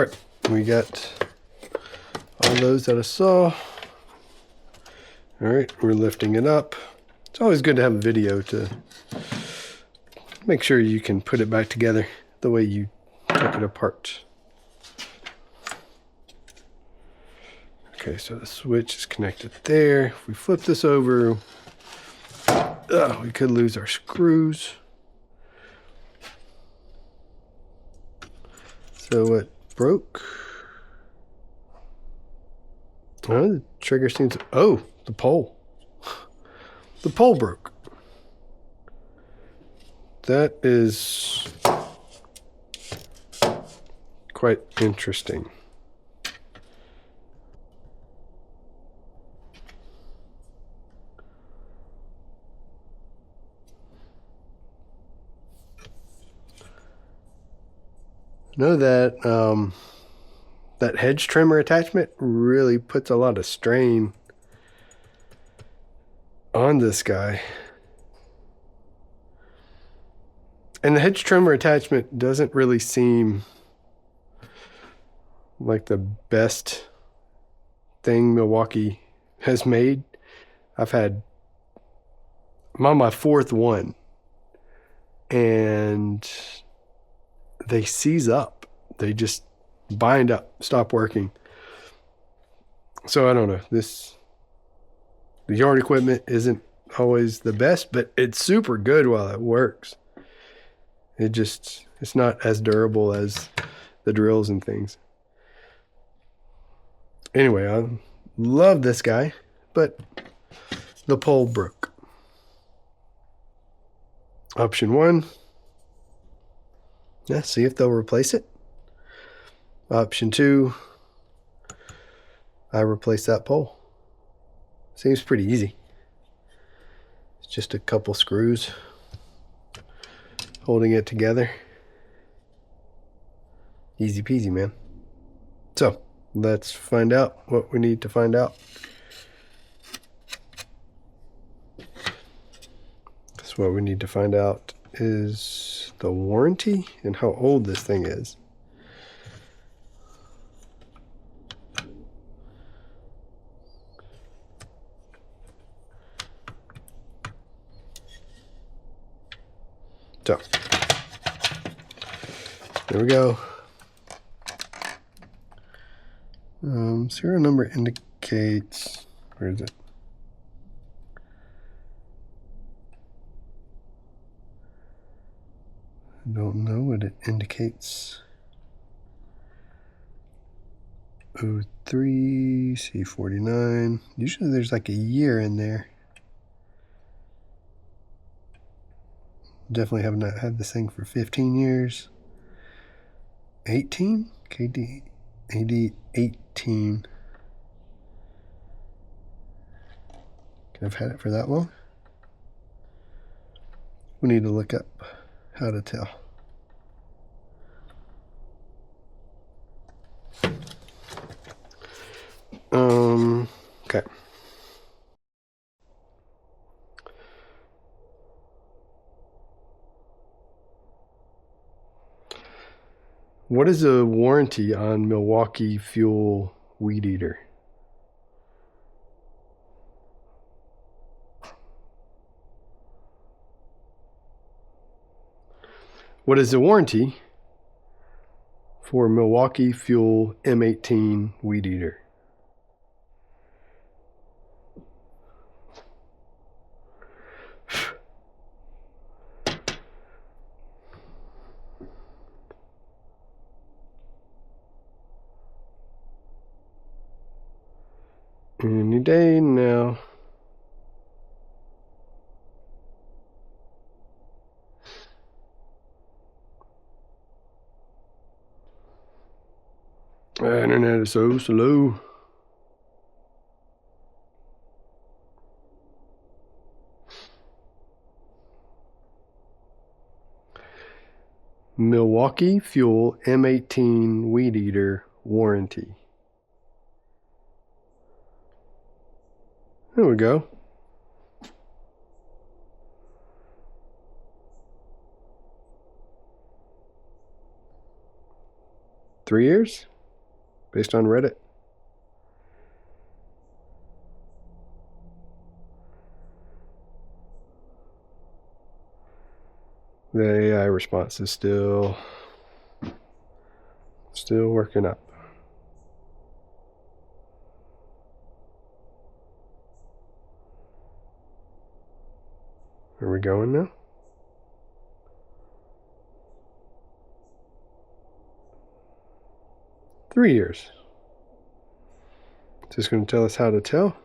right, we got all those that I saw. All right, we're lifting it up. It's always good to have a video to make sure you can put it back together the way you took it apart. Okay, so the switch is connected there. If we flip this over, we could lose our screws. So it broke. Oh, the trigger seems, oh, the pole. The pole broke. That is quite interesting. Know that that hedge trimmer attachment really puts a lot of strain on this guy. And the hedge trimmer attachment doesn't really seem like the best thing Milwaukee has made. I'm on my fourth one, and they seize up. They just bind up, stop working. So I don't know. The yard equipment isn't always the best, but it's super good while it works. It's not as durable as the drills and things. Anyway, I love this guy, but the pole broke. Option 1. Yeah, see if they'll replace it. Option 2, I replace that pole. Seems pretty easy. It's just a couple screws holding it together. Easy peasy, man. So let's find out what we need to find out. So what we need to find out is the warranty and how old this thing is. So there we go. Serial number indicates, where is it? I don't know what it indicates. 03 C49. Usually there's like a year in there. Definitely have not had this thing for 15 years. 18? KD AD 18. Can I've had it for that long? We need to look up how to tell. Okay. What is a warranty on Milwaukee Fuel Weed Eater? What is the warranty for Milwaukee Fuel M18 Weed Eater? Any day now. Internet is so slow. Milwaukee Fuel M18 Weed Eater warranty. There we go. $3 years? based on Reddit. The AI response is still working up. Are we going now? Three years. Just going to tell us how to tell.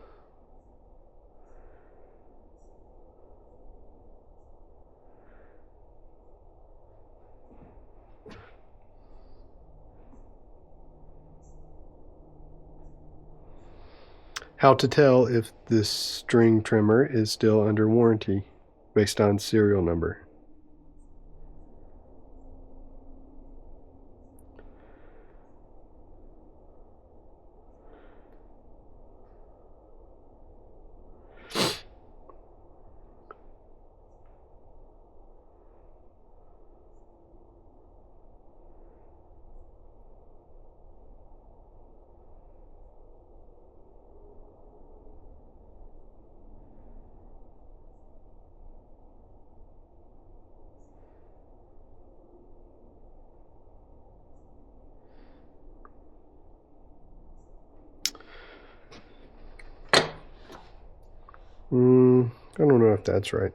How to tell if this string trimmer is still under warranty based on serial number. I don't know if that's right.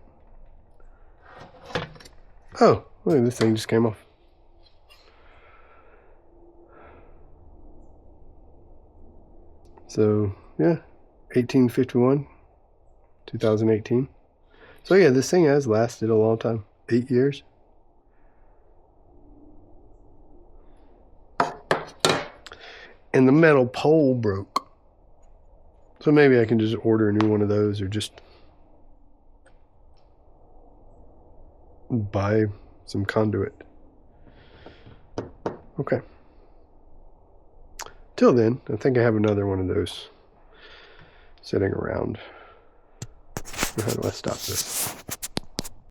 Oh, look, this thing just came off. So, yeah, 1851, 2018. So, yeah, this thing has lasted a long time. 8 years. And the metal pole broke. So maybe I can just order a new one of those or just buy some conduit. Okay. Till then, I think I have another one of those sitting around. How do I stop this?